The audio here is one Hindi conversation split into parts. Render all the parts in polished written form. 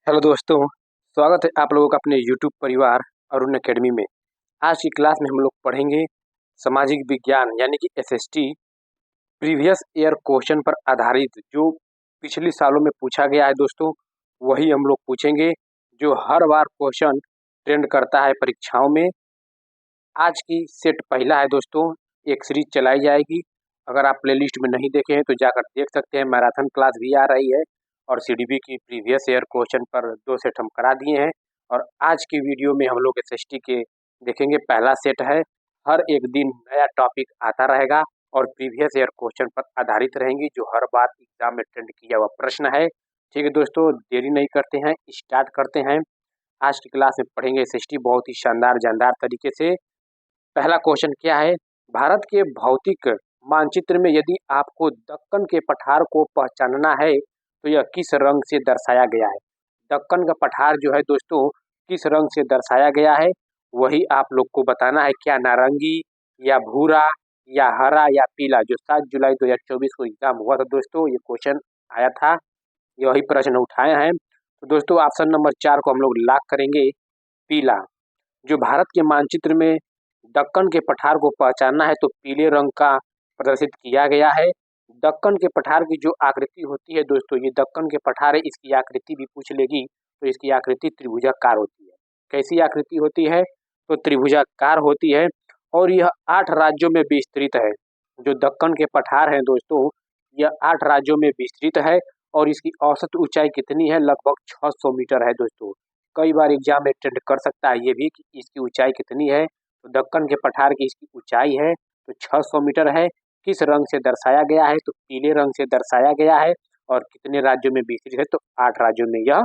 हेलो दोस्तों, स्वागत है आप लोगों का अपने यूट्यूब परिवार अरुण एकेडमी में। आज की क्लास में हम लोग पढ़ेंगे सामाजिक विज्ञान यानी कि एसएसटी प्रीवियस ईयर क्वेश्चन पर आधारित जो पिछले सालों में पूछा गया है दोस्तों, वही हम लोग पूछेंगे जो हर बार क्वेश्चन ट्रेंड करता है परीक्षाओं में। आज की सेट पहला है दोस्तों, एक सीरीज चलाई जाएगी। अगर आप प्लेलिस्ट में नहीं देखे हैं तो जाकर देख सकते हैं। मैराथन क्लास भी आ रही है और सीडीबी की प्रीवियस ईयर क्वेश्चन पर 2 सेट हम करा दिए हैं। और आज की वीडियो में हम लोग एसएसटी के देखेंगे, पहला सेट है। हर एक दिन नया टॉपिक आता रहेगा और प्रीवियस ईयर क्वेश्चन पर आधारित रहेंगी जो हर बार एग्जाम में ट्रेंड किया हुआ प्रश्न है। ठीक है दोस्तों, देरी नहीं करते हैं, स्टार्ट करते हैं। आज की क्लास में पढ़ेंगे एसएसटी बहुत ही शानदार जानदार तरीके से। पहला क्वेश्चन क्या है? भारत के भौतिक मानचित्र में यदि आपको दक्कन के पठार को पहचानना है तो यह किस रंग से दर्शाया गया है? दक्कन का पठार जो है दोस्तों किस रंग से दर्शाया गया है वही आप लोग को बताना है। क्या नारंगी या भूरा या हरा या पीला? जो 7 जुलाई 2024 को एग्जाम हुआ था दोस्तों, ये क्वेश्चन आया था, यही प्रश्न उठाए हैं। तो दोस्तों ऑप्शन नंबर 4 को हम लोग लॉक करेंगे, पीला। जो भारत के मानचित्र में दक्कन के पठार को पहचानना है तो पीले रंग का प्रदर्शित किया गया है। दक्कन के पठार की जो आकृति होती है दोस्तों, ये दक्कन के पठार है, इसकी आकृति भी पूछ लेगी तो इसकी आकृति त्रिभुजाकार होती है। कैसी आकृति होती है? तो त्रिभुजाकार होती है और यह 8 राज्यों में विस्तृत है। जो दक्कन के पठार है दोस्तों, यह 8 राज्यों में विस्तृत है और इसकी औसत ऊंचाई कितनी है? लगभग 600 मीटर है दोस्तों। कई बार एग्जाम में ट्रेंड कर सकता है ये भी कि इसकी ऊंचाई कितनी है। तो दक्कन के पठार की इसकी ऊंचाई है तो 600 मीटर है। किस रंग से दर्शाया गया है? तो पीले रंग से दर्शाया गया है। और कितने राज्यों में विस्तृत है? तो 8 राज्यों में यह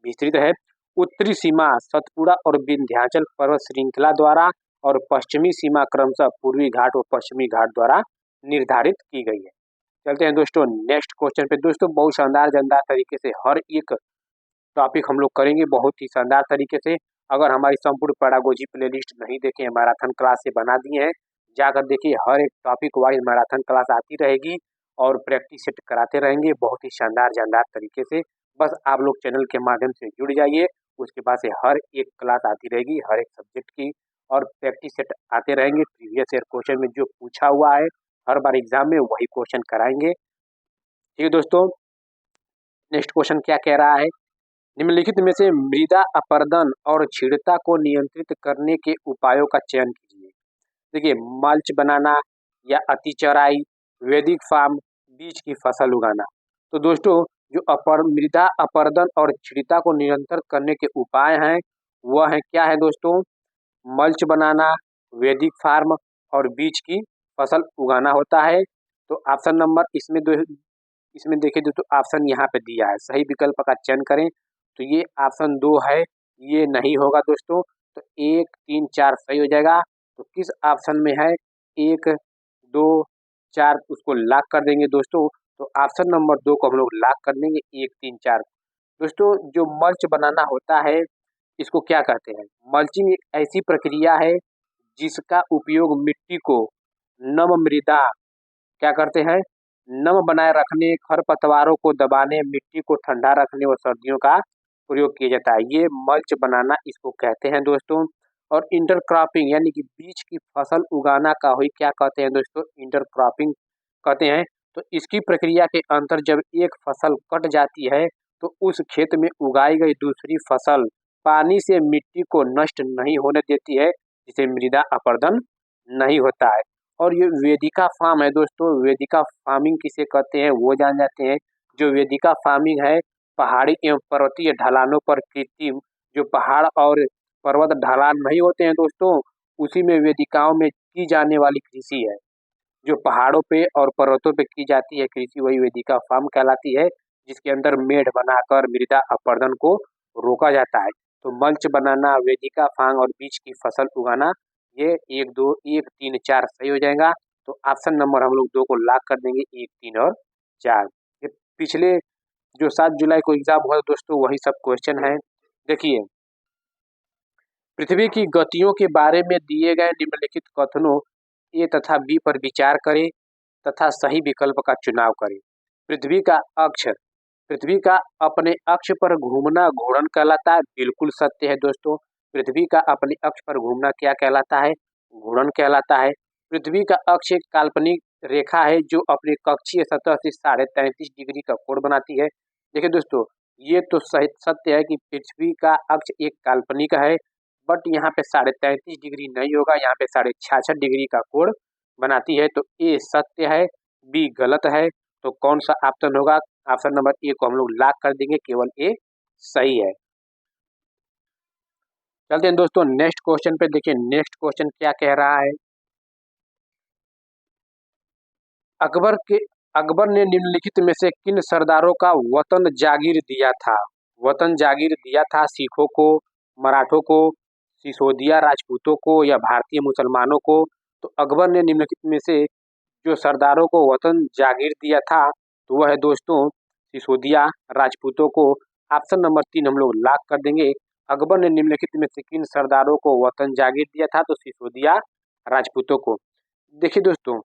विस्तृत है। उत्तरी सीमा सतपुड़ा और विंध्याचल पर्वत श्रृंखला द्वारा और पश्चिमी सीमा क्रमशः पूर्वी घाट और पश्चिमी घाट द्वारा निर्धारित की गई है। चलते हैं दोस्तों नेक्स्ट क्वेश्चन पे। दोस्तों बहुत शानदार जानदार तरीके से हर एक टॉपिक हम लोग करेंगे बहुत ही शानदार तरीके से। अगर हमारी संपूर्ण पैडागोजी प्लेलिस्ट नहीं देखे हैं, मैराथन क्लास से बना दिए हैं, जाकर देखिए। हर एक टॉपिक वाइज मैराथन क्लास आती रहेगी और प्रैक्टिस सेट कराते रहेंगे बहुत ही शानदार जानदार तरीके से। बस आप लोग चैनल के माध्यम से जुड़ जाइए, उसके बाद से हर एक क्लास आती रहेगी हर एक सब्जेक्ट की और प्रैक्टिस सेट आते रहेंगे। प्रीवियस ईयर क्वेश्चन में जो पूछा हुआ है हर बार एग्जाम में वही क्वेश्चन कराएंगे। ठीक है दोस्तों, नेक्स्ट क्वेश्चन क्या कह रहा है? निम्नलिखित में से मृदा अपरदन और क्षीणता को नियंत्रित करने के उपायों का चयन कीजिए। देखिए, मल्च बनाना या अति चराई, वैदिक फार्म, बीज की फसल उगाना। तो दोस्तों जो मृदा अपरदन और क्षीणता को नियंत्रित करने के उपाय हैं वह है क्या है दोस्तों? मल्च बनाना, वैदिक फार्म और बीज की फसल उगाना होता है। तो ऑप्शन नंबर इसमें देखिए दोस्तों, ऑप्शन यहाँ पे दिया है, सही विकल्प का चयन करें। तो ये ऑप्शन 2 है, ये नहीं होगा दोस्तों। तो 1, 3, 4 सही हो जाएगा। तो किस ऑप्शन में है? 1, 2, 4 उसको लॉक कर देंगे दोस्तों। तो ऑप्शन नंबर 2 को हम लोग लॉक कर देंगे, 1, 3, 4। दोस्तों जो मल्च बनाना होता है इसको क्या कहते हैं? मल्चिंग एक ऐसी प्रक्रिया है जिसका उपयोग मिट्टी को नम मृदा क्या करते हैं? नम बनाए रखने, खरपतवारों को दबाने, मिट्टी को ठंडा रखने और सर्दियों का प्रयोग किया जाता है। ये मल्च बनाना इसको कहते हैं दोस्तों। और इंटरक्रॉपिंग यानी कि बीज की फसल उगाना का हुई क्या कहते हैं दोस्तों? इंटरक्रॉपिंग कहते हैं। तो इसकी प्रक्रिया के अंतर जब एक फसल कट जाती है तो उस खेत में उगाई गई दूसरी फसल पानी से मिट्टी को नष्ट नहीं होने देती है, जिसे मृदा अपरदन नहीं होता है। और ये वेदिका फार्म है दोस्तों, वेदिका फार्मिंग किसे कहते हैं वो जान जाते हैं। जो वेदिका फार्मिंग है पहाड़ी एवं पर्वतीय ढलानों पर कृत्रिम, जो पहाड़ और पर्वत ढलान नहीं होते हैं दोस्तों, उसी में वेदिकाओं में की जाने वाली कृषि है। जो पहाड़ों पे और पर्वतों पे की जाती है कृषि वही वेदिका फार्म कहलाती है, जिसके अंदर मेढ़ बनाकर मृदा अपरदन को रोका जाता है। तो मल्च बनाना, वेदिका फार्म और बीज की फसल उगाना, ये 1, 2, 1, 3, 4 सही हो जाएगा। तो ऑप्शन नंबर हम लोग 2 को लॉक कर देंगे, 1, 3 और 4। ये पिछले जो 7 जुलाई को एग्जाम हुआ दोस्तों वही सब क्वेश्चन है। देखिए, पृथ्वी की गतियों के बारे में दिए गए निम्नलिखित कथनों ए तथा बी पर विचार करें तथा सही विकल्प का चुनाव करें। पृथ्वी का अक्ष, पृथ्वी का अपने अक्ष पर घूमना घूर्णन कहलाता है। बिल्कुल सत्य है दोस्तों। पृथ्वी का अपने अक्ष पर घूमना क्या कहलाता है? घूर्णन कहलाता है। पृथ्वी का अक्ष एक काल्पनिक रेखा है जो अपने कक्षीय सतह से 33.5 डिग्री का कोण बनाती है। देखिए दोस्तों, ये तो सही सत्य है कि पृथ्वी का अक्ष एक काल्पनिक है, बट यहाँ पे 33.5 डिग्री नहीं होगा, यहाँ पे 66.5 डिग्री का कोण बनाती है। तो ए सत्य है, बी गलत है। तो कौन सा ऑप्शन होगा? ऑप्शन नंबर ए को हम लोग लॉक कर देंगे, केवल ए सही है। चलते हैं दोस्तों नेक्स्ट क्वेश्चन पे। देखिए नेक्स्ट क्वेश्चन क्या कह रहा है। अकबर ने निम्नलिखित में से किन सरदारों का वतन जागीर दिया था? वतन जागीर दिया था सिखों को, मराठों को, सिसोदिया राजपूतों को या भारतीय मुसलमानों को? तो अकबर ने निम्नलिखित में से जो सरदारों को वतन जागीर दिया था तो वह है दोस्तों सिसोदिया राजपूतों को। ऑप्शन नंबर 3 हम लोग लॉक कर देंगे। अकबर ने निम्नलिखित में से किन सरदारों को वतन जागीर दिया था? तो सिसोदिया राजपूतों को। देखिए दोस्तों,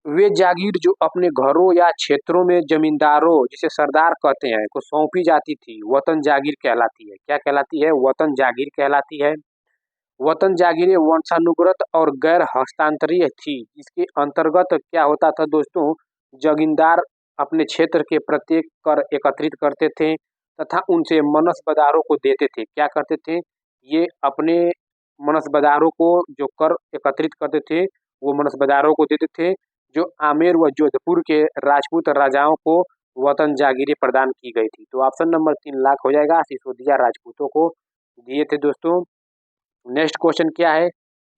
वे जागीर जो अपने घरों या क्षेत्रों में जमींदारों, जिसे सरदार कहते हैं, को सौंपी जाती थी, वतन जागीर कहलाती है। क्या कहलाती है? वतन जागीर कहलाती है। वतन जागीरें वंशानुगत और गैर हस्तांतरीय थी। इसके अंतर्गत क्या होता था दोस्तों? जमींदार अपने क्षेत्र के प्रत्येक कर एकत्रित करते थे तथा उनसे मनसबदारों को देते थे। क्या करते थे? ये अपने मनसबदारों को जो कर एकत्रित करते थे वो मनसबदारों को देते थे, जो आमेर व जोधपुर के राजपूत राजाओं को वतन जागीरें प्रदान की गई थी। तो ऑप्शन नंबर 3 लाख हो जाएगा, सिसोदिया राजपूतों को दिए थे दोस्तों। नेक्स्ट क्वेश्चन क्या है?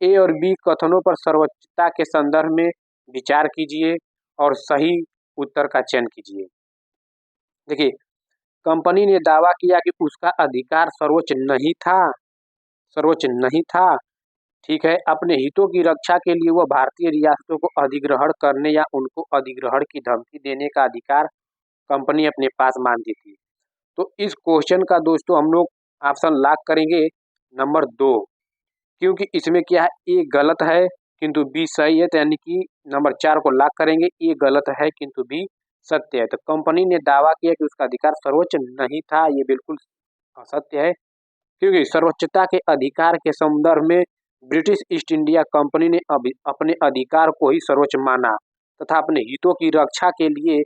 ए और बी कथनों पर सर्वोच्चता के संदर्भ में विचार कीजिए और सही उत्तर का चयन कीजिए। देखिए, कंपनी ने दावा किया कि उसका अधिकार सर्वोच्च नहीं था। सर्वोच्च नहीं था, ठीक है। अपने हितों की रक्षा के लिए वह भारतीय रियासतों को अधिग्रहण करने या उनको अधिग्रहण की धमकी देने का अधिकार कंपनी अपने पास मानती थी। तो इस क्वेश्चन का दोस्तों हम लोग ऑप्शन लॉक करेंगे नंबर 2, क्योंकि इसमें क्या है, ए गलत है किंतु बी सही है। तो यानी कि नंबर 4 को लॉक करेंगे, ए गलत है किंतु बी सत्य है। तो कंपनी ने दावा किया कि उसका अधिकार सर्वोच्च नहीं था, ये बिल्कुल असत्य है, क्योंकि सर्वोच्चता के अधिकार के संदर्भ में ब्रिटिश ईस्ट इंडिया कंपनी ने अपने अधिकार को ही सर्वोच्च माना तथा अपने हितों की रक्षा के लिए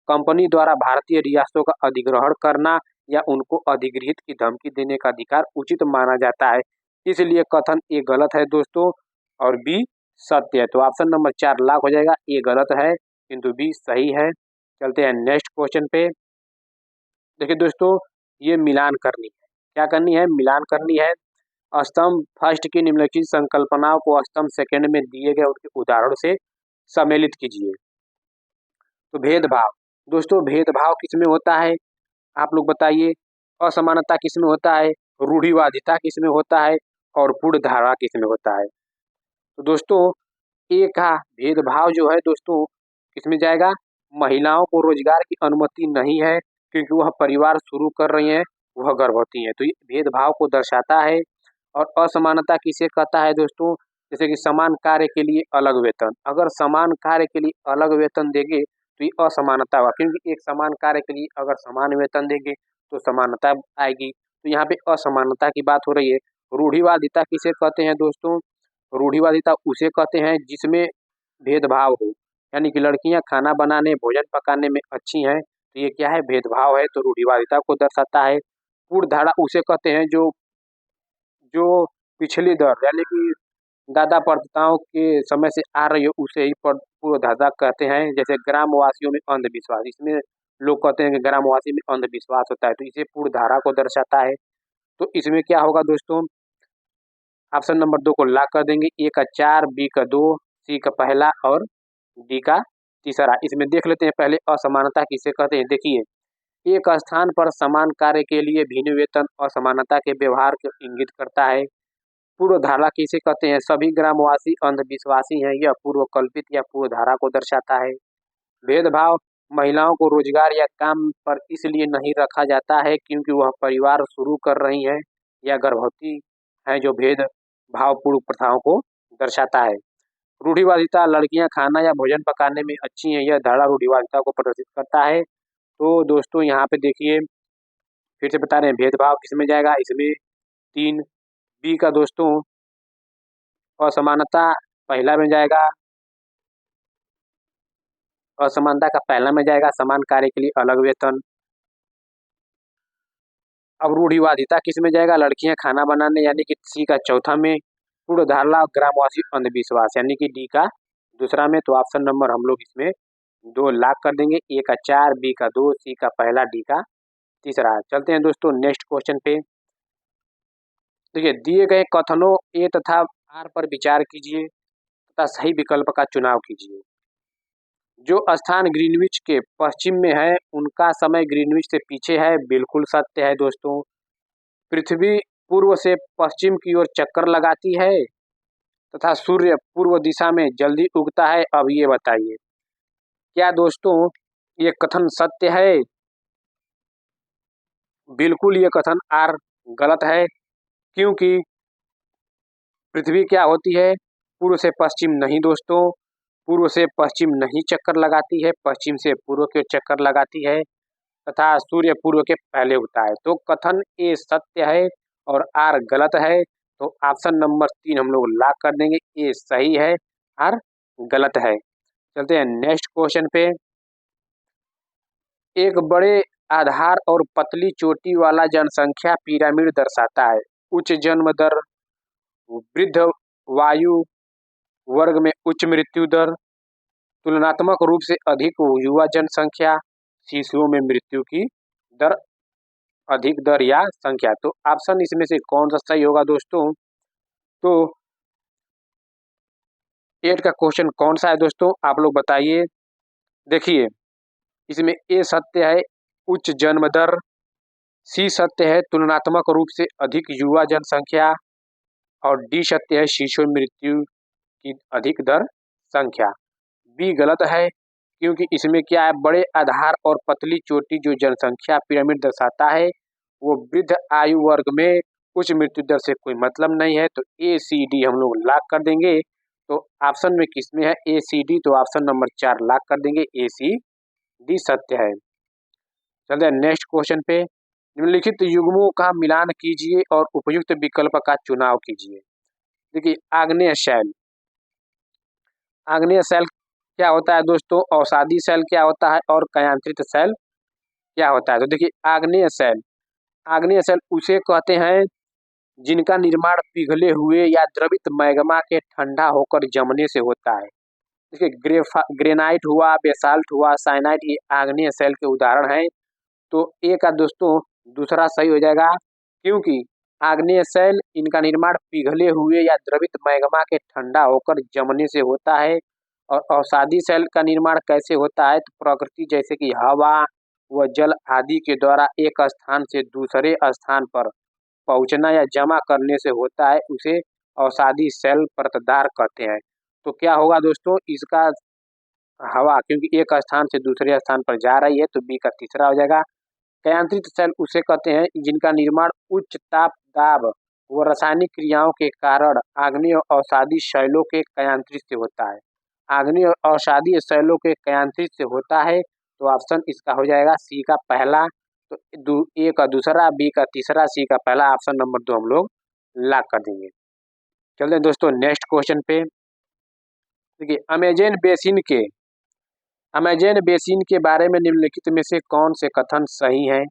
कंपनी द्वारा भारतीय रियासतों का अधिग्रहण करना या उनको अधिगृहित की धमकी देने का अधिकार उचित माना जाता है। इसलिए कथन ए गलत है दोस्तों और बी सत्य है। तो ऑप्शन नंबर 4 लॉक हो जाएगा, ए गलत है किंतु बी सही है। चलते हैं नेक्स्ट क्वेश्चन पे। देखिए दोस्तों, ये मिलान करनी है। क्या करनी है? मिलान करनी है। स्तंभ फर्स्ट की निम्नलिखित संकल्पनाओं को स्तंभ सेकंड में दिए गए उनके उदाहरण से सम्मिलित कीजिए। तो भेदभाव, दोस्तों भेदभाव किसमें होता है? आप लोग बताइए। असमानता किसमें होता है? रूढ़िवादिता किसमें होता है? और पूर्ण धारा किसमें होता है? तो दोस्तों ए का भेदभाव जो है दोस्तों किसमें जाएगा? महिलाओं को रोजगार की अनुमति नहीं है क्योंकि वह परिवार शुरू कर रही हैं, वह गर्भवती हैं। तो ये भेदभाव को दर्शाता है। और असमानता किसे कहता है दोस्तों? जैसे कि समान कार्य के लिए अलग वेतन। अगर समान कार्य के लिए अलग वेतन देंगे तो ये असमानता हुआ, क्योंकि एक समान कार्य के लिए अगर समान वेतन देंगे तो समानता आएगी। तो यहाँ पे असमानता की बात हो रही है। रूढ़िवादिता किसे कहते हैं दोस्तों? रूढ़िवादिता उसे कहते हैं जिसमें भेदभाव हो, यानी कि लड़कियां खाना बनाने भोजन पकाने में अच्छी हैं, तो ये क्या है? भेदभाव है, तो रूढ़िवादिता को दर्शाता है। पूर्ण धारा उसे कहते हैं जो जो पिछली दर यानी कि दादा परदाताओं के समय से आ रही है, उसे ही पूर्वधारा कहते हैं। जैसे ग्रामवासियों में अंधविश्वास, इसमें लोग कहते हैं कि ग्रामवासी में अंधविश्वास होता है, तो इसे पूर्ण धारा को दर्शाता है। तो इसमें क्या होगा दोस्तों? ऑप्शन नंबर 2 को लॉक कर देंगे। ए का 4, बी का 2, सी का पहला और डी का तीसरा। इसमें देख लेते हैं पहले असमानता किसे कहते हैं। देखिए, एक स्थान पर समान कार्य के लिए भिन्न वेतन असमानता के व्यवहार को इंगित करता है। पूर्व धारा किसे कहते हैं? सभी ग्रामवासी अंधविश्वासी हैं, यह पूर्व कल्पित या पूर्व धारा को दर्शाता है। भेदभाव, महिलाओं को रोजगार या काम पर इसलिए नहीं रखा जाता है क्योंकि वह परिवार शुरू कर रही हैं या गर्भवती हैं, जो भेदभावपूर्ण प्रथाओं को दर्शाता है। रूढ़िवादिता, लड़कियां खाना या भोजन पकाने में अच्छी हैं, यह धारा रूढ़िवादिता को प्रदर्शित करता है। तो दोस्तों यहाँ पे देखिए, फिर से बता रहे हैं, भेदभाव किस में जाएगा, इसमें 3। बी का दोस्तों असमानता पहला में जाएगा, असमानता का पहला में जाएगा, समान कार्य के लिए अलग वेतन। अब रूढ़िवादिता किस में जाएगा, लड़कियां खाना बनाने, यानी कि सी का चौथा में। पूर्ण धारणा ग्रामवासी अंधविश्वास, यानी कि डी का दूसरा में। तो ऑप्शन नंबर हम लोग इसमें 2 लाख कर देंगे, ए का 4, बी का 2, सी का पहला, डी का तीसरा। चलते हैं दोस्तों नेक्स्ट क्वेश्चन पे। देखिए, दिए गए कथनों ए तथा आर पर विचार कीजिए तथा सही विकल्प का चुनाव कीजिए। जो स्थान ग्रीनविच के पश्चिम में है उनका समय ग्रीनविच से पीछे है, बिल्कुल सत्य है दोस्तों। पृथ्वी पूर्व से पश्चिम की ओर चक्कर लगाती है तथा सूर्य पूर्व दिशा में जल्दी उगता है। अब ये बताइए, क्या दोस्तों ये कथन सत्य है? बिल्कुल ये कथन आर गलत है, क्योंकि पृथ्वी क्या होती है, पूर्व से पश्चिम नहीं दोस्तों, पूर्व से पश्चिम नहीं चक्कर लगाती है, पश्चिम से पूर्व की ओर चक्कर लगाती है तथा सूर्य पूर्व के पहले उगता है। तो कथन ए सत्य है और आर गलत है। तो ऑप्शन नंबर 3 हम लोग लॉक कर देंगे, ए सही है, आर गलत है। चलते हैं नेक्स्ट क्वेश्चन पे। एक बड़े आधार और पतली चोटी वाला जनसंख्या पिरामिड दर्शाता है। उच्च जन्म दर, वृद्ध वायु वर्ग में उच्च मृत्यु दर, तुलनात्मक रूप से अधिक युवा जनसंख्या, शिशुओं में मृत्यु की दर अधिक दर या संख्या। तो ऑप्शन इसमें से कौन सा सही होगा दोस्तों? तो 8 का क्वेश्चन कौन सा है दोस्तों, आप लोग बताइए। देखिए, इसमें ए सत्य है, उच्च जन्म दर, सी सत्य है, तुलनात्मक रूप से अधिक युवा जनसंख्या, और डी सत्य है, शिशु मृत्यु की अधिक दर संख्या। बी गलत है, क्योंकि इसमें क्या है, बड़े आधार और पतली चोटी जो जनसंख्या पिरामिड दर्शाता है वो वृद्ध आयु वर्ग में उच्च मृत्यु दर से कोई मतलब नहीं है। तो ए सी डी हम लोग लॉक कर देंगे। तो ऑप्शन में किसमें है, ए सी डी, तो ऑप्शन नंबर 4 लॉक कर देंगे, ए सी डी सत्य है। चलते हैं नेक्स्ट क्वेश्चन पे। निम्नलिखित युग्मों का मिलान कीजिए और उपयुक्त विकल्प का चुनाव कीजिए। देखिए, आग्नेय शैल, आग्नेय शैल क्या होता है दोस्तों, अवसादी शैल क्या होता है, और कयांत्रित शैल क्या होता है? तो देखिए, आग्नेय शैल, आग्नेय शैल उसे कहते हैं जिनका निर्माण पिघले हुए या द्रवित मैग्मा के ठंडा होकर जमने से होता है। देखिए, ग्रेनाइट हुआ, बेसाल्ट हुआ, साइनाइट, ये आग्नेय शैल के उदाहरण हैं। तो ए का दोस्तों दूसरा सही हो जाएगा, क्योंकि आग्नेय शैल इनका निर्माण पिघले हुए या द्रवित मैग्मा के ठंडा होकर जमने से होता है। और अवसादी शैल का निर्माण कैसे होता है, तो प्रकृति जैसे कि हवा व जल आदि के द्वारा एक स्थान से दूसरे स्थान पर पहुंचना या जमा करने से होता है, उसे अवसादी शैल परतदार कहते हैं। तो क्या होगा दोस्तों, इसका हवा क्योंकि एक स्थान से दूसरे स्थान पर जा रही है, तो बी का तीसरा हो जाएगा। कयांत्रित शैल उसे कहते हैं जिनका निर्माण उच्च ताप दाब व रासायनिक क्रियाओं के कारण आग्नेय और अवसादी शैलों के कयांत्रित से होता है। आग्नेय और अवसादी शैलों के कयांत्रित से होता है, तो ऑप्शन इसका हो जाएगा सी का पहला। तो ए का दूसरा, बी का तीसरा, सी का पहला, ऑप्शन नंबर 2 हम लोग लॉक कर देंगे। चलते हैं दोस्तों नेक्स्ट क्वेश्चन पे। देखिए, अमेजन बेसिन के बारे में निम्नलिखित में से कौन से कथन सही हैं?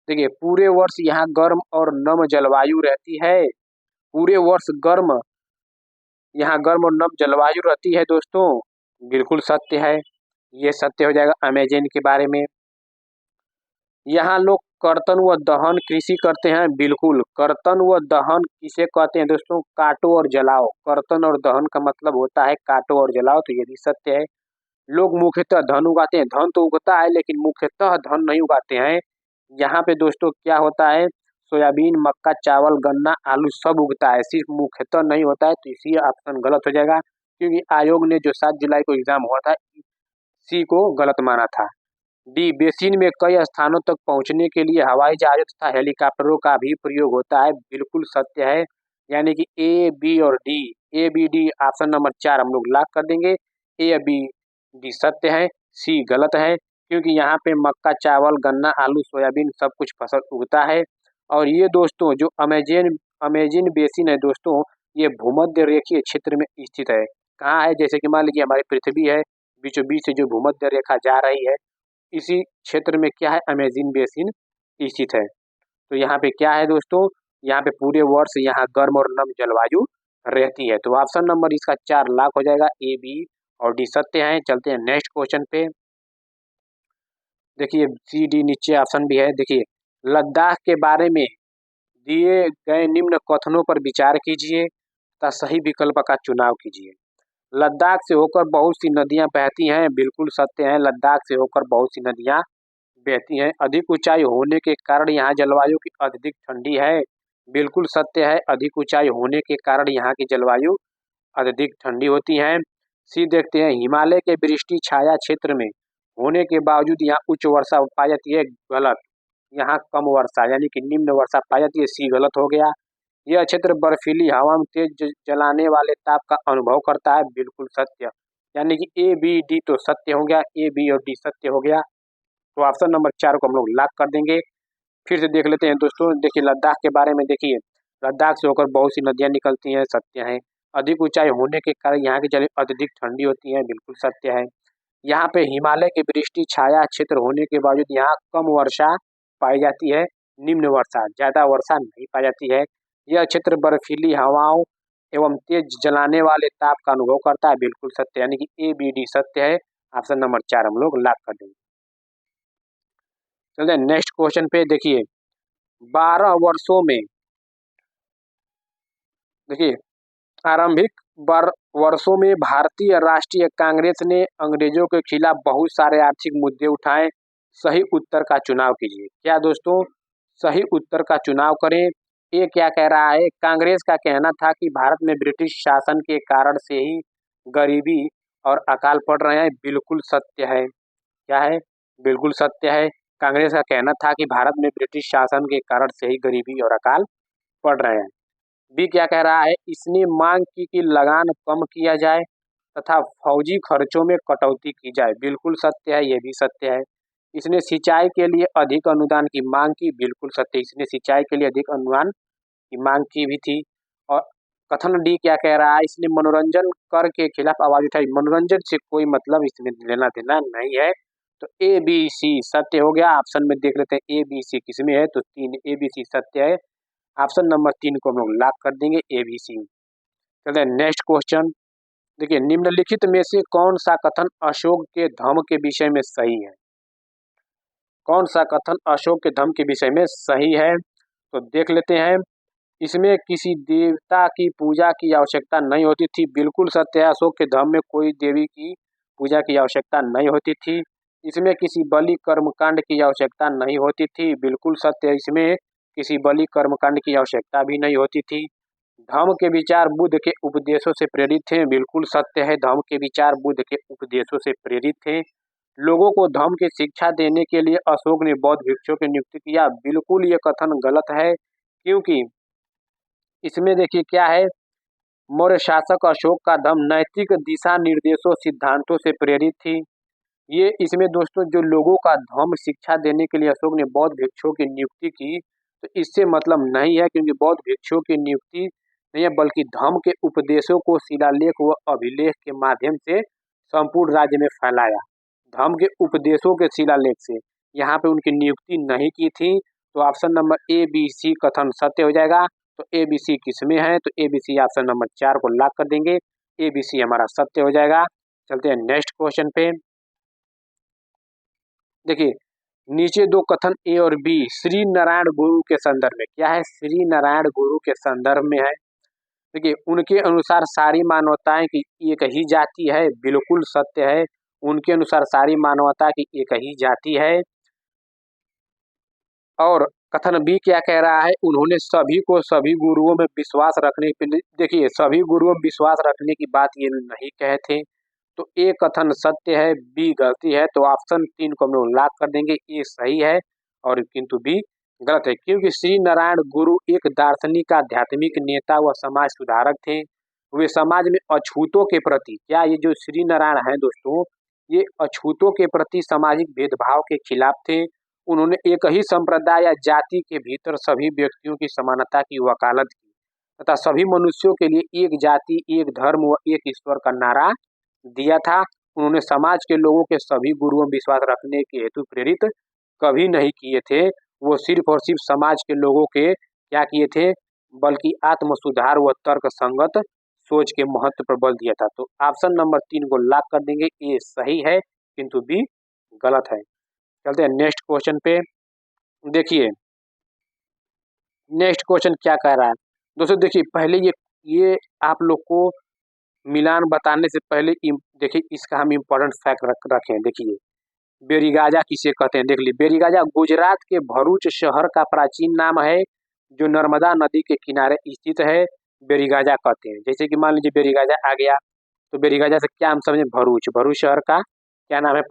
देखिए, पूरे वर्ष यहाँ गर्म और नम जलवायु रहती है। पूरे वर्ष यहाँ गर्म और नम जलवायु रहती है दोस्तों, बिल्कुल सत्य है, ये सत्य हो जाएगा अमेजन के बारे में। यहाँ लोग कर्तन व दहन कृषि करते हैं, बिल्कुल। कर्तन व दहन किसे कहते हैं दोस्तों, काटो और जलाओ। कर्तन और दहन का मतलब होता है काटो और जलाओ, तो ये भी सत्य है। लोग मुख्यतः धन उगाते हैं, धन तो उगता है लेकिन मुख्यतः धन नहीं उगाते हैं। यहाँ पे दोस्तों क्या होता है, सोयाबीन, मक्का, चावल, गन्ना, आलू सब उगता है, सिर्फ मुख्यतः नहीं होता है। तो इसी ऑप्शन गलत हो जाएगा, क्योंकि आयोग ने जो 7 जुलाई को एग्जाम हुआ था, सी को गलत माना था। डी, बेसिन में कई स्थानों तक पहुंचने के लिए हवाई जहाजों तथा हेलीकॉप्टरों का भी प्रयोग होता है, बिल्कुल सत्य है। यानी कि ए, बी और डी, ए, बी, डी, ऑप्शन नंबर 4 हम लोग लॉक कर देंगे। ए, बी, डी सत्य है, सी गलत है, क्योंकि यहाँ पे मक्का, चावल, गन्ना, आलू, सोयाबीन सब कुछ फसल उगता है। और ये दोस्तों जो अमेजन बेसिन है दोस्तों, ये भूमध्य रेखीय क्षेत्र में स्थित है। कहाँ है? जैसे कि मान लीजिए हमारी पृथ्वी है, बीचों बीच से जो भूमध्य रेखा जा रही है, इसी क्षेत्र में क्या है? अमेजन बेसिन स्थित है। तो यहाँ पे क्या है दोस्तों? यहाँ पे पूरे वर्ष यहाँ गर्म और नम जलवायु रहती है। तो ऑप्शन नंबर इसका 4 लाख हो जाएगा, ए, बी और डी सत्य है। चलते हैं नेक्स्ट क्वेश्चन पे। देखिए सी, डी नीचे ऑप्शन भी है। देखिए लद्दाख के बारे में दिए गए निम्न कथनों पर विचार कीजिए तथा सही विकल्प का चुनाव कीजिए। लद्दाख से होकर बहुत सी नदियां बहती हैं, बिल्कुल सत्य है। लद्दाख से होकर बहुत सी नदियां बहती हैं। अधिक ऊंचाई होने के कारण यहाँ जलवायु की अत्यधिक ठंडी है, बिल्कुल सत्य है। अधिक ऊंचाई होने के कारण यहाँ की जलवायु अत्यधिक ठंडी होती है। सी देखते हैं, हिमालय के वृष्टि छाया क्षेत्र में होने के बावजूद यहाँ उच्च वर्षा पाई जाती है, गलत। यहाँ कम वर्षा यानी कि निम्न वर्षा पाई जाती है, सी गलत हो गया। यह क्षेत्र बर्फीली हवा में तेज जलाने वाले ताप का अनुभव करता है, बिल्कुल सत्य। यानी कि ए, बी, डी तो सत्य हो गया, ए, बी और डी सत्य हो गया। तो ऑप्शन नंबर 4 को हम लोग लॉक कर देंगे। फिर से देख लेते हैं दोस्तों। देखिए लद्दाख के बारे में, देखिए लद्दाख से होकर बहुत सी नदियां निकलती हैं, सत्य है। अधिक ऊंचाई होने के कारण यहाँ की जल अत्यधिक ठंडी होती है, बिल्कुल सत्य है। यहाँ पे हिमालय के वृष्टि छाया क्षेत्र होने के बावजूद यहाँ कम वर्षा पाई जाती है, निम्न वर्षा, ज्यादा वर्षा नहीं पाई जाती है। यह क्षेत्र बर्फीली हवाओं एवं तेज जलाने वाले ताप का अनुभव करता है, बिल्कुल सत्य। यानी कि ए, बी, डी सत्य है। ऑप्शन नंबर 4 हम लोग लॉक कर देंगे। चलते हैं नेक्स्ट क्वेश्चन पे। देखिए 12 वर्षों में, देखिए आरंभिक वर्षों में भारतीय राष्ट्रीय कांग्रेस ने अंग्रेजों के खिलाफ बहुत सारे आर्थिक मुद्दे उठाए। सही उत्तर का चुनाव कीजिए। क्या दोस्तों? सही उत्तर का चुनाव करें। ये क्या कह रहा है? कांग्रेस का कहना था कि भारत में ब्रिटिश शासन के कारण से ही गरीबी और अकाल पड़ रहे हैं, बिल्कुल सत्य है। क्या है? बिल्कुल सत्य है। कांग्रेस का कहना था कि भारत में ब्रिटिश शासन के कारण से ही गरीबी और अकाल पड़ रहे हैं। बी क्या कह रहा है? इसने मांग की कि लगान कम किया जाए तथा फौजी खर्चों में कटौती की जाए, बिल्कुल सत्य है, ये भी सत्य है। इसने सिंचाई के लिए अधिक अनुदान की मांग की, बिल्कुल सत्य, इसने सिंचाई के लिए अधिक अनुदान की मांग की भी थी। और कथन डी क्या कह रहा है? इसने मनोरंजन कर के खिलाफ आवाज उठाई। मनोरंजन से कोई मतलब इसमें लेना देना नहीं है। तो ए, बी, सी सत्य हो गया। ऑप्शन में देख लेते हैं ए, बी, सी किसमें है, तो 3 ए, बी, सी सत्य है। ऑप्शन नंबर 3 को हम लोग लॉक कर देंगे, ए, बी, सी। चलते हैं नेक्स्ट क्वेश्चन। देखिए निम्नलिखित में से कौन सा कथन अशोक के धम्म के विषय में सही है? कौन सा कथन अशोक के धम्म के विषय में सही है? तो देख लेते हैं। इसमें किसी देवता की पूजा की आवश्यकता नहीं होती थी, बिल्कुल सत्य है। अशोक के धम्म में कोई देवी की पूजा की आवश्यकता नहीं होती थी। इसमें किसी बलि कर्मकांड की आवश्यकता नहीं होती थी, बिल्कुल सत्य है। इसमें किसी बलि कर्मकांड की आवश्यकता भी नहीं होती थी। धम्म के विचार बुद्ध के उपदेशों से प्रेरित थे, बिल्कुल सत्य है। धम्म के विचार बुद्ध के उपदेशों से प्रेरित थे। लोगों को धम्म की शिक्षा देने के लिए अशोक ने बौद्ध भिक्षुओं की नियुक्ति किया, बिल्कुल ये कथन गलत है। क्योंकि इसमें देखिए क्या है, मौर्य शासक अशोक का धम्म नैतिक दिशा निर्देशों सिद्धांतों से प्रेरित थी। ये इसमें दोस्तों जो लोगों का धम्म शिक्षा देने के लिए अशोक ने बौद्ध भिक्षुओं की नियुक्ति की, तो इससे मतलब नहीं है, क्योंकि बौद्ध भिक्षुओं की नियुक्ति नहीं है, बल्कि धम्म के उपदेशों को शिलालेख व अभिलेख के माध्यम से संपूर्ण राज्य में फैलाया। धम्म के उपदेशों के शिलालेख से यहाँ पे उनकी नियुक्ति नहीं की थी। तो ऑप्शन नंबर ए, बी, सी कथन सत्य हो जाएगा। तो ए, बी, सी किसमें है? तो ए, बी, सी ऑप्शन नंबर 4 को लॉक कर देंगे, ए, बी, सी हमारा सत्य हो जाएगा। चलते हैं नेक्स्ट क्वेश्चन पे। देखिए नीचे दो कथन ए और बी श्री नारायण गुरु के संदर्भ में, क्या है? श्री नारायण गुरु के संदर्भ में है। देखिए उनके अनुसार सारी मानवताएं की एक ही जाति है, बिल्कुल सत्य है। उनके अनुसार सारी मानवता की एक ही जाति है। और कथन बी क्या कह रहा है? उन्होंने सभी को सभी गुरुओं में विश्वास रखने के लिए, देखिए सभी गुरुओं में विश्वास रखने की बात ये नहीं कहे थे। तो ए कथन सत्य है, बी गलती है। तो ऑप्शन 3 को हम लोग लॉक कर देंगे, ए सही है और किंतु बी गलत है। क्योंकि श्री नारायण गुरु एक दार्शनिक, आध्यात्मिक नेता व समाज सुधारक थे। वे समाज में अछूतों के प्रति, क्या ये जो श्री नारायण है दोस्तों, ये अछूतों के प्रति सामाजिक भेदभाव के खिलाफ थे। उन्होंने एक ही संप्रदाय या जाति के भीतर सभी व्यक्तियों की समानता की वकालत की तथा सभी मनुष्यों के लिए एक जाति, एक धर्म व एक ईश्वर का नारा दिया था। उन्होंने समाज के लोगों के सभी गुरुओं में विश्वास रखने के हेतु प्रेरित कभी नहीं किए थे। वो सिर्फ और सिर्फ समाज के लोगों के क्या किए थे, बल्कि आत्म सुधार व तर्क संगत सोच के महत्व पर बल दिया था। तो ऑप्शन नंबर 3 को लॉक कर देंगे, ए सही है किंतु बी गलत है। चलते हैं नेक्स्ट क्वेश्चन पे। देखिए नेक्स्ट क्वेश्चन क्या कह रहा है दोस्तों। देखिए पहले ये आप लोग को मिलान बताने से पहले देखिए इसका हम इम्पोर्टेंट फैक्ट रखें। देखिए बेरीगाजा किसे कहते हैं, देख लीजिए। बेरीगाजा गुजरात के भरूच शहर का प्राचीन नाम है जो नर्मदा नदी के किनारे स्थित है। बेरीगाजा कहते हैं, जैसे कि मान लीजिए बेरीगाजा आ गया तो बेरीगाजा से क्या हम समझे, भरूच। भरूच शहर का क्या नाम है,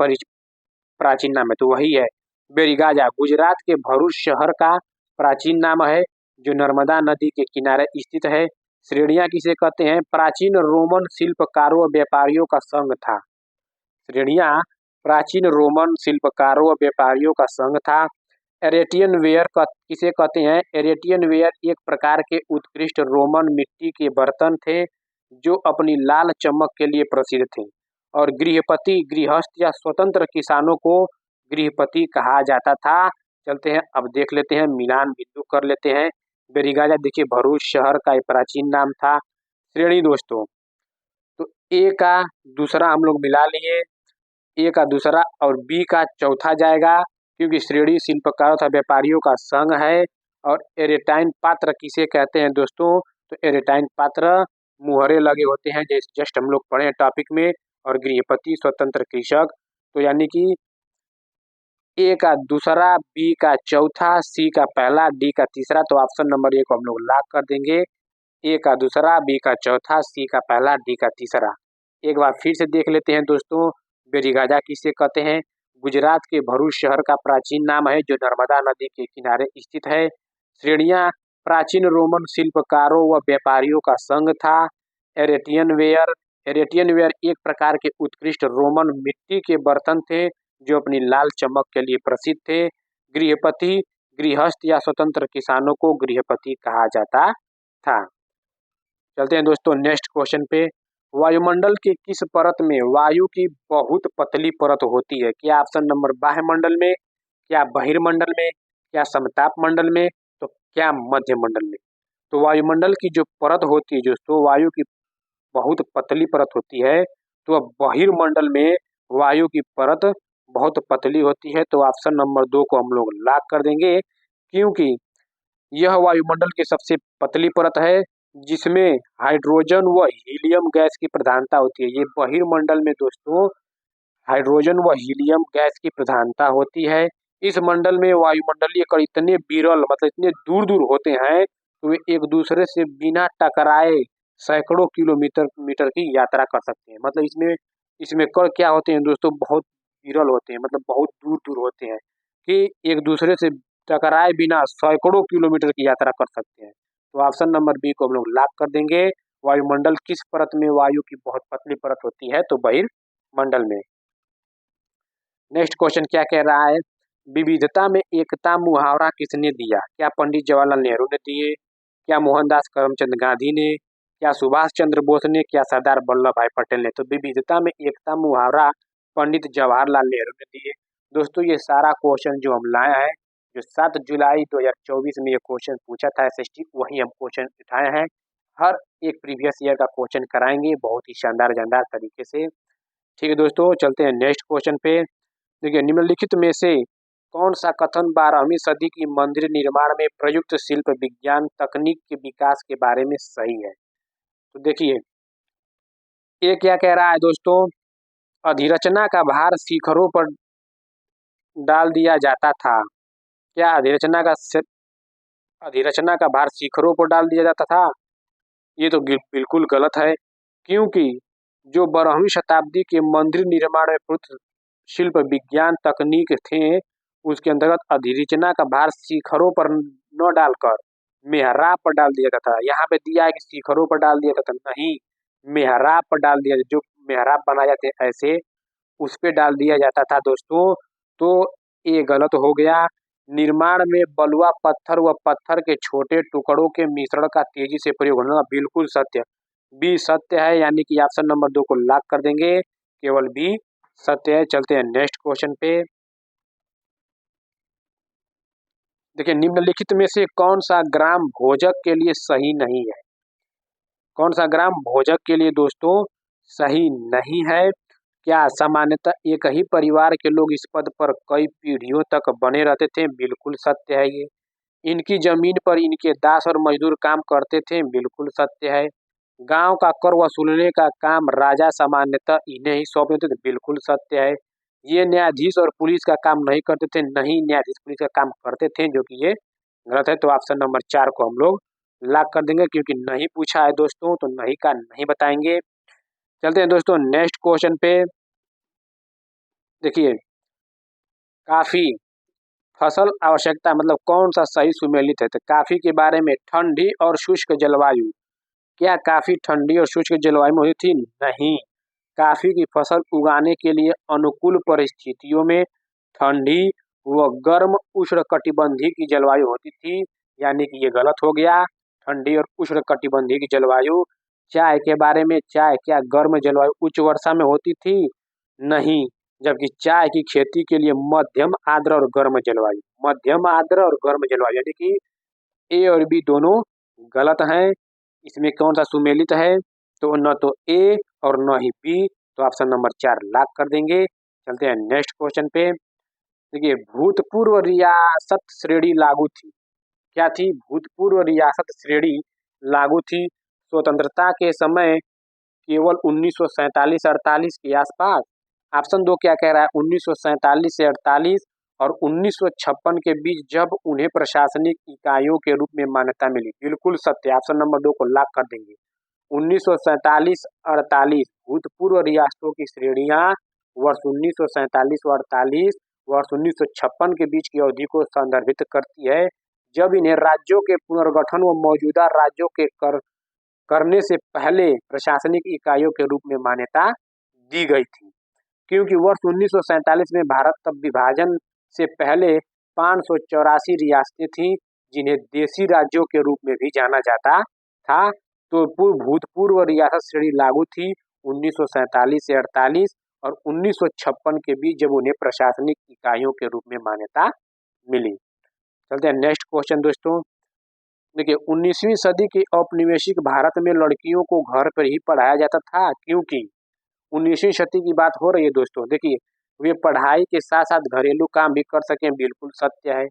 प्राचीन नाम है, तो वही है बेरीगाजा। गुजरात के भरूच शहर का प्राचीन नाम है जो नर्मदा नदी के किनारे स्थित है। श्रेणियां किसे कहते हैं, प्राचीन रोमन शिल्पकारों व व्यापारियों का संघ था। श्रेणियां प्राचीन रोमन शिल्पकारों व व्यापारियों का संघ था। एरेटियन वेयर किसे कहते हैं, एरेटियन वेयर एक प्रकार के उत्कृष्ट रोमन मिट्टी के बर्तन थे जो अपनी लाल चमक के लिए प्रसिद्ध थे। और गृहपति, गृहस्थ या स्वतंत्र किसानों को गृहपति कहा जाता था। चलते हैं अब देख लेते हैं, मिलान बिंदु कर लेते हैं। बेरीगाजा देखिए भरूच शहर का एक प्राचीन नाम था। श्रेणी दोस्तों, तो ए का दूसरा हम लोग मिला लिए, ए का दूसरा और बी का चौथा जाएगा क्योंकि श्रेणी शिल्पकारों तथा व्यापारियों का संघ है। और एरेटाइन पात्र किसे कहते हैं दोस्तों, तो एरेटाइन पात्र मुहरे लगे होते हैं जैसे जस्ट हम लोग पढ़े हैं टॉपिक में। और गृहपति, स्वतंत्र कृषक, तो यानी कि ए का दूसरा, बी का चौथा, सी का पहला, डी का तीसरा। तो ऑप्शन नंबर ए को हम लोग लॉक कर देंगे। ए का दूसरा, बी का चौथा, सी का पहला, डी का तीसरा। एक बार फिर से देख लेते हैं दोस्तों, बेरीगाजा किसे कहते हैं, गुजरात के भरूच शहर का प्राचीन नाम है जो नर्मदा नदी के किनारे स्थित है। श्रेणियां प्राचीन रोमन शिल्पकारों व व्यापारियों का संघ था। एरेटियन वेयर, एरेटियन वेयर एक प्रकार के उत्कृष्ट रोमन मिट्टी के बर्तन थे जो अपनी लाल चमक के लिए प्रसिद्ध थे। गृहपति, गृहस्थ या स्वतंत्र किसानों को गृहपति कहा जाता था। चलते हैं दोस्तों नेक्स्ट क्वेश्चन पे। वायुमंडल के किस परत में वायु की बहुत पतली परत होती है, क्या ऑप्शन नंबर बाह्यमंडल में, क्या बहिर्मंडल में, क्या समताप मंडल में, तो क्या मध्य मंडल में। तो वायुमंडल की जो परत होती है दोस्तों, वायु की बहुत पतली परत होती है, तो बहिर्मंडल में वायु की परत बहुत पतली होती है। तो ऑप्शन नंबर 2 को हम लोग लॉक कर देंगे क्योंकि यह वायुमंडल की सबसे पतली परत है जिसमें हाइड्रोजन व हीलियम गैस की प्रधानता होती है। ये बहिर्मंडल में दोस्तों हाइड्रोजन व हीलियम गैस की प्रधानता होती है। इस मंडल में वायुमंडलीय कण इतने विरल मतलब इतने दूर दूर होते हैं तो वे एक दूसरे से बिना टकराए सैकड़ों किलोमीटर की यात्रा कर सकते हैं। मतलब इसमें इसमें कण क्या होते हैं दोस्तों, बहुत विरल होते हैं, मतलब बहुत दूर दूर होते हैं कि एक दूसरे से टकराए बिना सैकड़ों किलोमीटर की यात्रा कर सकते हैं। तो ऑप्शन नंबर बी को हम लोग लॉक कर देंगे। वायुमंडल किस परत में वायु की बहुत पतली परत होती है, तो बहिर्मंडल में। नेक्स्ट क्वेश्चन क्या कह रहा है, विविधता में एकता मुहावरा किसने दिया, क्या पंडित जवाहरलाल नेहरू ने दिए, क्या मोहनदास करमचंद गांधी ने, क्या सुभाष चंद्र बोस ने, क्या सरदार वल्लभ भाई पटेल ने। तो विविधता में एकता मुहावरा पंडित जवाहरलाल नेहरू ने दिए। दोस्तों ये सारा क्वेश्चन जो हम लाए हैं, जो 7 जुलाई 2024 में ये क्वेश्चन पूछा था एसएसटी, वही हम क्वेश्चन उठाए हैं। हर एक प्रीवियस ईयर का क्वेश्चन कराएंगे बहुत ही शानदार जानदार तरीके से। ठीक है दोस्तों, चलते हैं नेक्स्ट क्वेश्चन पे। देखिए निम्नलिखित में से कौन सा कथन 12वीं सदी की मंदिर निर्माण में प्रयुक्त शिल्प विज्ञान तकनीक के विकास के बारे में सही है। तो देखिए ये क्या कह रहा है दोस्तों, अधिरचना का भार शिखरों पर डाल दिया जाता था। क्या अधिरचना का भार शिखरों पर डाल दिया जाता था, ये तो बिल्कुल गलत है क्योंकि जो 12वीं शताब्दी के मंदिर निर्माण में प्रयुक्त शिल्प विज्ञान तकनीक थे उसके अंतर्गत अधिरचना का भार शिखरों पर न डालकर मेहराब पर डाल दिया जाता था। यहाँ पे दिया है कि शिखरों पर डाल दिया जाता था, नहीं मेहराब पर डाल दिया, जो मेहराब बनाए जाते हैं ऐसे उस पे डाल दिया जाता था दोस्तों। तो ये गलत हो गया। निर्माण में बलुआ पत्थर व पत्थर के छोटे टुकड़ों के मिश्रण का तेजी से प्रयोग होना बिल्कुल सत्य। बी सत्य है, यानी कि ऑप्शन नंबर 2 को लॉक कर देंगे। केवल बी सत्य है। चलते हैं नेक्स्ट क्वेश्चन पे। देखिए, निम्नलिखित में से कौन सा ग्राम भोजक के लिए सही नहीं है? कौन सा ग्राम भोजक के लिए दोस्तों सही नहीं है? क्या सामान्यतः एक ही परिवार के लोग इस पद पर कई पीढ़ियों तक बने रहते थे? बिल्कुल सत्य है ये। इनकी जमीन पर इनके दास और मजदूर काम करते थे? बिल्कुल सत्य है। गांव का कर वसूलने का काम राजा सामान्यतः इन्हें ही सौंप देते थे? बिल्कुल सत्य है। ये न्यायाधीश और पुलिस का काम नहीं करते थे? नहीं, न्यायाधीश पुलिस का काम करते थे, जो कि ये गलत है। तो ऑप्शन नंबर 4 को हम लोग लॉक कर देंगे, क्योंकि नहीं पूछा है दोस्तों, तो नहीं का नहीं बताएंगे। चलते हैं दोस्तों नेक्स्ट क्वेश्चन पे। देखिए, काफी फसल आवश्यकता मतलब कौन सा सही सुमेलित है? तो काफी के बारे में, ठंडी और शुष्क जलवायु। क्या काफी ठंडी और शुष्क जलवायु में होती थी? नहीं। काफी की फसल उगाने के लिए अनुकूल परिस्थितियों में ठंडी व गर्म उष्णकटिबंधीय की जलवायु होती थी, यानी कि ये गलत हो गया। ठंडी और उष्णकटिबंधीय की जलवायु। चाय के बारे में, चाय क्या गर्म जलवायु उच्च वर्षा में होती थी? नहीं। जबकि चाय की खेती के लिए मध्यम आर्द्र और गर्म जलवायु, मध्यम आर्द्र और गर्म जलवायु, यानी कि ए और बी दोनों गलत हैं। इसमें कौन सा सुमेलित है? तो न तो ए और न ही बी। तो ऑप्शन नंबर 4 लॉक कर देंगे। चलते हैं नेक्स्ट क्वेश्चन पे। देखिए, भूतपूर्व रियासत श्रेणी लागू थी। क्या थी? भूतपूर्व रियासत श्रेणी लागू थी स्वतंत्रता के समय केवल 1947-48 के आसपास। ऑप्शन 2 क्या कह रहा है? 1947 से 48 और 1956 के बीच, जब उन्हें प्रशासनिक इकाइयों के रूप में मान्यता मिली। बिल्कुल सत्य। ऑप्शन नंबर 2 को लॉक कर देंगे। 1947-48 भूतपूर्व रियासतों की श्रेणियां वर्ष 1947 व 48 वर्ष 1956 के बीच की अवधि को संदर्भित करती है, जब इन्हें राज्यों के पुनर्गठन व मौजूदा राज्यों के करने से पहले प्रशासनिक इकाइयों के रूप में मान्यता दी गई थी। क्योंकि वर्ष 1947 में भारत तब विभाजन से पहले 584 रियासतें थीं, जिन्हें देशी राज्यों के रूप में भी जाना जाता था। तो भूतपूर्व रियासत श्रेणी लागू थी 1947 से 48 और 1956 के बीच, जब उन्हें प्रशासनिक इकाइयों के रूप में मान्यता मिली। चलते हैं नेक्स्ट क्वेश्चन दोस्तों। देखिए, 19वीं सदी के औपनिवेशिक भारत में लड़कियों को घर पर ही पढ़ाया जाता था, क्योंकि 19वीं सदी की बात हो रही है दोस्तों। देखिए, वे पढ़ाई के साथ साथ घरेलू काम भी कर सकें। बिल्कुल सत्य है।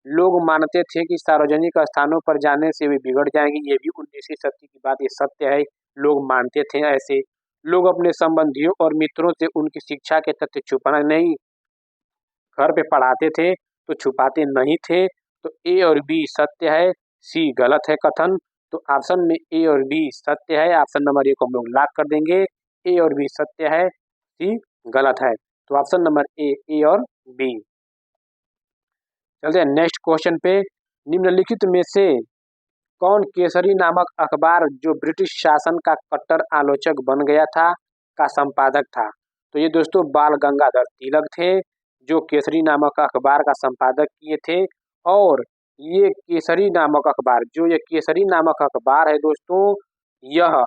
लोग मानते थे कि सार्वजनिक स्थानों पर जाने से वे बिगड़ जाएंगी। ये भी 19वीं सदी की बात, ये सत्य है। लोग मानते थे ऐसे। लोग अपने संबंधियों और मित्रों से उनकी शिक्षा के तथ्य छुपाना नहीं, घर पे पढ़ाते थे तो छुपाते नहीं थे। तो ए और बी सत्य है, सी गलत है कथन। तो ऑप्शन में ए और बी सत्य है। ऑप्शन नंबर 1 को हम लोग लॉक कर देंगे। ए और बी सत्य है, सी गलत है। तो ऑप्शन नंबर ए और बी। चलते हैं नेक्स्ट क्वेश्चन पे। निम्नलिखित में से कौन केसरी नामक अखबार, जो ब्रिटिश शासन का कट्टर आलोचक बन गया था, का संपादक था? तो ये दोस्तों बाल गंगाधर तिलक थे, जो केसरी नामक अखबार का संपादक किए थे। और ये केसरी नामक अखबार, जो ये केसरी नामक अखबार है दोस्तों, यह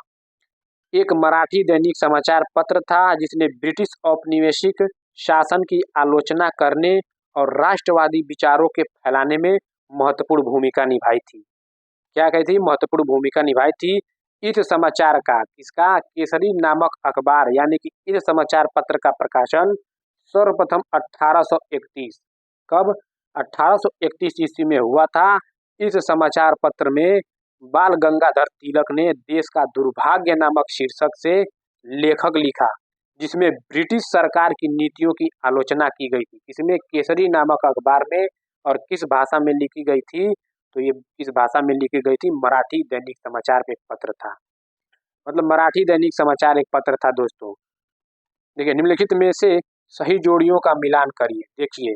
एक मराठी दैनिक समाचार पत्र था, जिसने ब्रिटिश औपनिवेशिक शासन की आलोचना करने और राष्ट्रवादी विचारों के फैलाने में महत्वपूर्ण भूमिका निभाई थी। क्या कही थी? महत्वपूर्ण भूमिका निभाई थी। इस समाचार का, किसका? केसरी नामक अखबार यानी कि इस समाचार पत्र का प्रकाशन सर्वप्रथम 1831, कब? 1831 ईस्वी में हुआ था। इस समाचार पत्र में बाल गंगाधर तिलक ने देश का दुर्भाग्य नामक शीर्षक से लेखक लिखा, जिसमें ब्रिटिश सरकार की नीतियों की आलोचना की गई थी। इसमें केसरी नामक अखबार में, और किस भाषा में लिखी गई थी? तो ये किस भाषा में लिखी गई थी? मराठी दैनिक समाचार एक पत्र था। मतलब मराठी दैनिक समाचार एक पत्र था दोस्तों। देखिए, निम्नलिखित में से सही जोड़ियों का मिलान करिए। देखिए,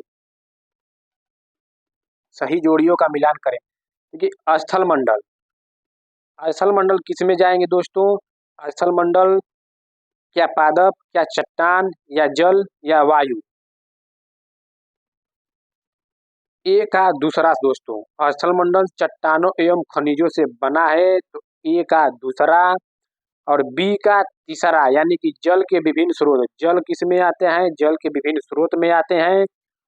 सही जोड़ियों का मिलान करें। देखिए, स्थल मंडल, स्थल मंडल किस में जाएंगे दोस्तों? स्थल मंडल क्या पादप, क्या चट्टान, या जल, या वायु? ए का दूसरा दोस्तों, स्थलमंडल चट्टानों एवं खनिजों से बना है, तो ए का दूसरा। और बी का तीसरा, यानी कि जल के विभिन्न स्रोत। जल किस में आते हैं? जल के विभिन्न स्रोत में आते हैं।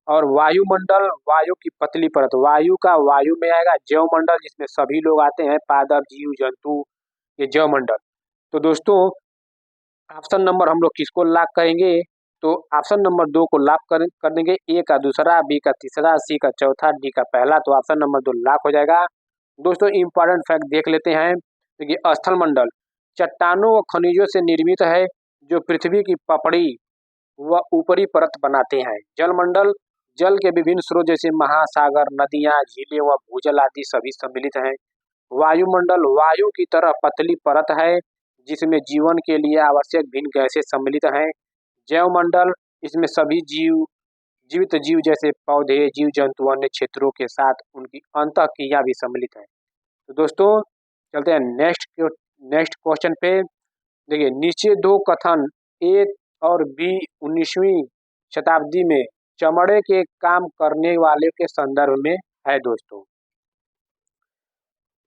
और वायुमंडल, वायु की पतली परत, वायु का वायु में आएगा। जैवमंडल, जिसमें सभी लोग आते हैं, पादप, जीव जंतु, ये जैवमंडल। तो दोस्तों, ऑप्शन नंबर हम लोग किसको लॉक करेंगे? तो ऑप्शन नंबर 2 को लॉक कर देंगे। ए का दूसरा, बी का तीसरा, सी का चौथा, डी का पहला। तो ऑप्शन नंबर 2 लॉक हो जाएगा। दोस्तों, इंपॉर्टेंट फैक्ट देख लेते हैं। देखिए, स्थलमंडल चट्टानों व खनिजों से निर्मित है, जो पृथ्वी की पपड़ी व ऊपरी परत बनाते हैं। जलमंडल जल के विभिन्न स्रोत जैसे महासागर, नदियां, झीलें व भूजल आदि सभी सम्मिलित हैं। वायुमंडल वायु की तरह पतली परत है, जिसमें जीवन के लिए आवश्यक भिन्न गैसें सम्मिलित हैं। जैवमंडल, इसमें सभी जीवित जीव जैसे पौधे, जीव जंतु, अन्य क्षेत्रों के साथ उनकी अंतःक्रिया भी सम्मिलित है। तो दोस्तों, चलते हैं नेक्स्ट क्वेश्चन पे। देखिए, नीचे दो कथन ए और बी 19वीं शताब्दी में चमड़े के काम करने वाले के संदर्भ में है दोस्तों।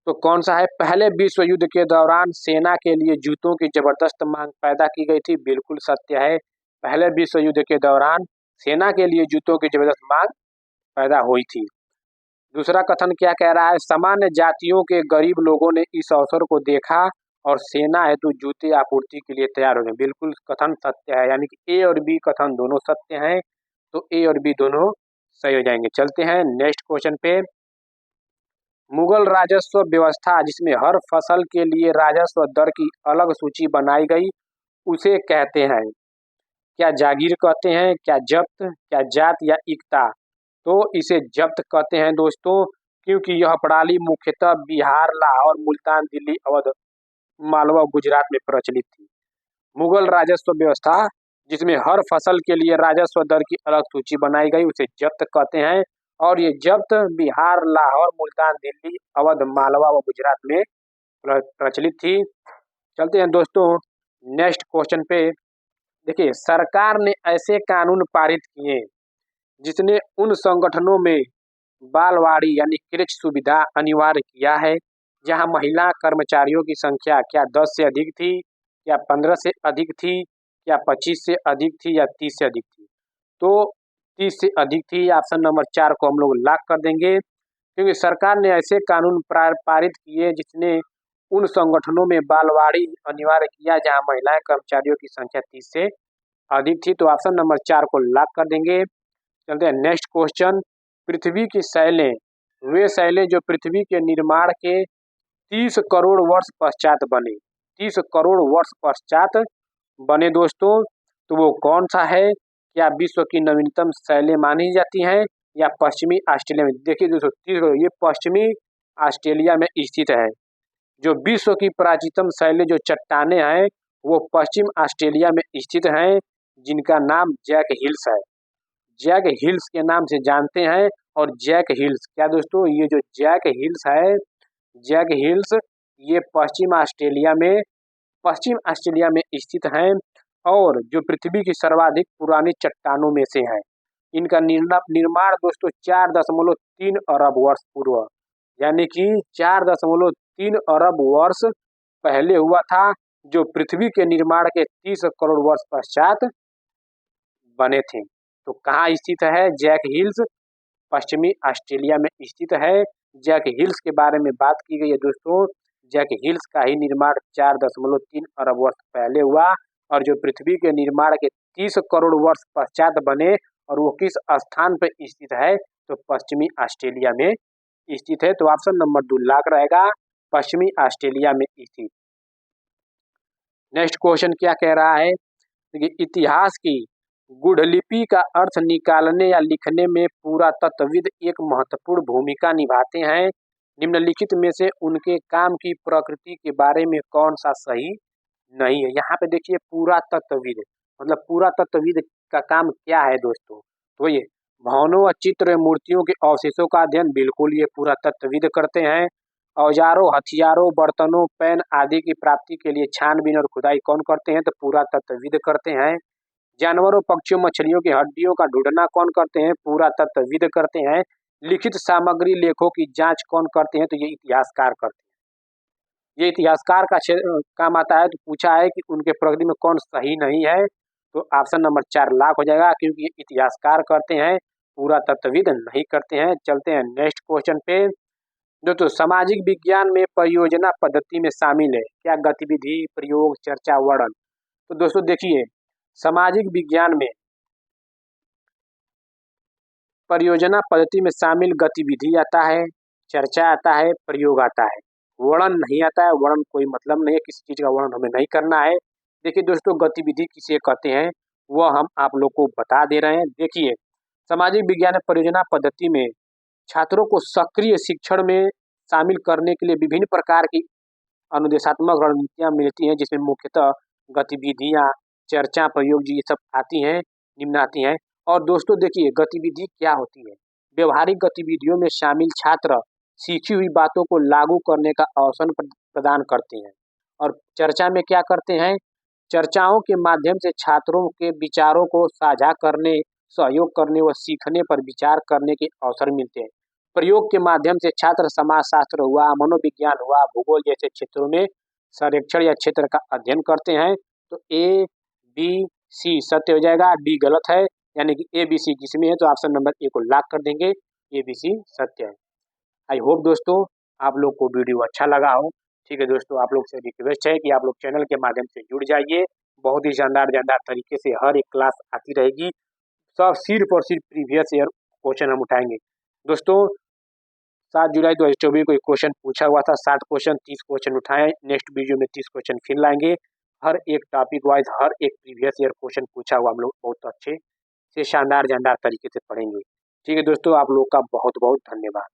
तो कौन सा है? पहले विश्व युद्ध के दौरान सेना के लिए जूतों की जबरदस्त मांग पैदा की गई थी। बिल्कुल सत्य है। पहले विश्व युद्ध के दौरान सेना के लिए जूतों की जबरदस्त मांग पैदा हुई थी। दूसरा कथन क्या कह रहा है? सामान्य जातियों के गरीब लोगों ने इस अवसर को देखा और सेना हेतु जूते आपूर्ति के लिए तैयार हो गए। बिल्कुल कथन सत्य है, यानी कि ए और बी कथन दोनों सत्य हैं। तो ए और बी दोनों सही हो जाएंगे। चलते हैं नेक्स्ट क्वेश्चन पे। मुगल राजस्व व्यवस्था, जिसमें हर फसल के लिए राजस्व दर की अलग सूची बनाई गई, उसे कहते हैं? क्या जागीर कहते हैं, क्या जब्त, क्या जात, या इक्ता? तो इसे जब्त कहते हैं दोस्तों, क्योंकि यह प्रणाली मुख्यतः बिहार, लाहौर, मुल्तान, दिल्ली, अवध, मालवा, गुजरात में प्रचलित थी। मुगल राजस्व व्यवस्था, जिसमें हर फसल के लिए राजस्व दर की अलग सूची बनाई गई, उसे जब्त कहते हैं। और ये जब्त बिहार, लाहौर, मुल्तान, दिल्ली, अवध, मालवा व गुजरात में प्रचलित थी। चलते हैं दोस्तों नेक्स्ट क्वेश्चन पे। देखिए, सरकार ने ऐसे कानून पारित किए जिसने उन संगठनों में बालवाड़ी यानी क्रेच सुविधा अनिवार्य किया है, जहां महिला कर्मचारियों की संख्या क्या 10 से अधिक थी, या 15 से अधिक थी, या 25 से अधिक थी, या 30 से अधिक थी? तो 30 से अधिक थी। ऑप्शन नंबर 4 को हम लोग लॉक कर देंगे, क्योंकि सरकार ने ऐसे कानून पारित किए जिसने उन संगठनों में बालवाड़ी अनिवार्य किया जहां महिलाएं कर्मचारियों की संख्या 30 से अधिक थी। तो ऑप्शन नंबर 4 को लॉक कर देंगे। चलते हैं नेक्स्ट क्वेश्चन। पृथ्वी की शैलें, वे शैलें जो पृथ्वी के निर्माण के 30 करोड़ वर्ष पश्चात बने, 30 करोड़ वर्ष पश्चात बने दोस्तों, तो वो कौन सा है? क्या विश्व की नवीनतम शैलें मानी जाती हैं, या पश्चिमी ऑस्ट्रेलिया में? देखिए दोस्तों, 30 करोड़, ये पश्चिमी ऑस्ट्रेलिया में स्थित है। जो विश्व की प्राचीनतम शैलें, जो चट्टाने हैं, वो पश्चिम ऑस्ट्रेलिया में स्थित हैं, जिनका नाम जैक हिल्स है। जैक हिल्स के नाम से जानते हैं। और जैक हिल्स क्या दोस्तों? ये जो जैक हिल्स है, जैक हिल्स, ये पश्चिम ऑस्ट्रेलिया में स्थित हैं, और जो पृथ्वी की सर्वाधिक पुरानी चट्टानों में से है। इनका निर्माण दोस्तों 4.3 अरब वर्ष पूर्व, यानी कि 4.3 अरब वर्ष पहले हुआ था, जो पृथ्वी के निर्माण के 30 करोड़ वर्ष पश्चात बने थे। तो कहाँ स्थित है जैक हिल्स? पश्चिमी ऑस्ट्रेलिया में स्थित है। जैक हिल्स के बारे में बात की गई है दोस्तों। जैक हिल्स का ही निर्माण 4.3 अरब वर्ष पहले हुआ, और जो पृथ्वी के निर्माण के 30 करोड़ वर्ष पश्चात बने, और वो किस स्थान पर स्थित है? तो पश्चिमी ऑस्ट्रेलिया में स्थित है। तो ऑप्शन नंबर 2 लॉक रहेगा, पश्चिमी ऑस्ट्रेलिया में स्थित। नेक्स्ट क्वेश्चन क्या कह रहा है? देखिए, इतिहास की गुढ़लिपि का अर्थ निकालने या लिखने में पुरातत्वविद एक महत्वपूर्ण भूमिका निभाते हैं। निम्नलिखित में से उनके काम की प्रकृति के बारे में कौन सा सही नहीं है? यहाँ पे देखिए, पुरातत्वविद मतलब पुरातत्वविद का काम क्या है दोस्तों? तो ये भवनों व चित्र मूर्तियों के अवशेषों का अध्ययन बिल्कुल ये पुरातत्वविद करते हैं। औजारों, हथियारों, बर्तनों, पेन आदि की प्राप्ति के लिए छानबीन और खुदाई कौन करते हैं? तो पुरातत्वविद करते हैं। जानवरों, पक्षियों, मछलियों की हड्डियों का ढूंढना कौन करते हैं? पुरातत्वविद करते हैं। लिखित सामग्री लेखों की जांच कौन करते हैं? तो ये इतिहासकार करते हैं। ये इतिहासकार का काम आता है। तो पूछा है कि उनके प्रगति में कौन सही नहीं है? तो ऑप्शन नंबर 4 लाख हो जाएगा, क्योंकि ये इतिहासकार करते हैं, पुरातत्वविद नहीं करते हैं। चलते हैं नेक्स्ट क्वेश्चन पे। दोस्तों, सामाजिक विज्ञान में परियोजना पद्धति में शामिल है क्या? गतिविधि, प्रयोग, चर्चा, वर्णन। तो दोस्तों देखिए, सामाजिक विज्ञान में परियोजना पद्धति में शामिल गतिविधि आता है, चर्चा आता है, प्रयोग आता है, वर्णन नहीं आता है। वर्णन कोई मतलब नहीं है, किसी चीज का वर्णन हमें नहीं करना है। देखिए दोस्तों, गतिविधि किसे कहते हैं वह हम आप लोग को बता दे रहे हैं। देखिए, सामाजिक विज्ञान परियोजना पद्धति में छात्रों को सक्रिय शिक्षण में शामिल करने के लिए विभिन्न प्रकार की अनुदेशात्मक रणनीतियां मिलती हैं, जिसमें मुख्यतः गतिविधियां, चर्चा, प्रयोग जी ये सब आती हैं, निम्न आती हैं। और दोस्तों देखिए, गतिविधि क्या होती है? व्यवहारिक गतिविधियों में शामिल छात्र सीखी हुई बातों को लागू करने का अवसर प्रदान करते हैं। और चर्चा में क्या करते हैं? चर्चाओं के माध्यम से छात्रों के विचारों को साझा करने, सहयोग करने व सीखने पर विचार करने के अवसर मिलते हैं। प्रयोग के माध्यम से छात्र समाजशास्त्र हुआ, मनोविज्ञान हुआ, भूगोल जैसे क्षेत्रों में सर्वेक्षण या क्षेत्र का अध्ययन करते हैं। तो ए, बी, सी सत्य हो जाएगा, डी गलत है, यानी कि ए, बी, सी जिसमें है तो ऑप्शन नंबर ए को लॉक कर देंगे। ए, बी, सी सत्य है। आई होप दोस्तों आप लोग को वीडियो अच्छा लगा हो। ठीक है दोस्तों, आप लोग से रिक्वेस्ट है कि आप लोग चैनल के माध्यम से जुड़ जाइए। बहुत ही शानदार तरीके से हर एक क्लास आती रहेगी। सब सिर्फ और सिर्फ प्रीवियस ईयर क्वेश्चन हम उठाएंगे। दोस्तों, 7 जुलाई 2024 को एक क्वेश्चन पूछा हुआ था, 60 क्वेश्चन, 30 क्वेश्चन उठाए। नेक्स्ट वीडियो में 30 क्वेश्चन फिर लाएंगे। हर एक टॉपिक वाइज हर एक प्रीवियस ईयर क्वेश्चन पूछा हुआ हम लोग बहुत अच्छे से शानदार तरीके से पढ़ेंगे। ठीक है दोस्तों, आप लोग का बहुत बहुत धन्यवाद।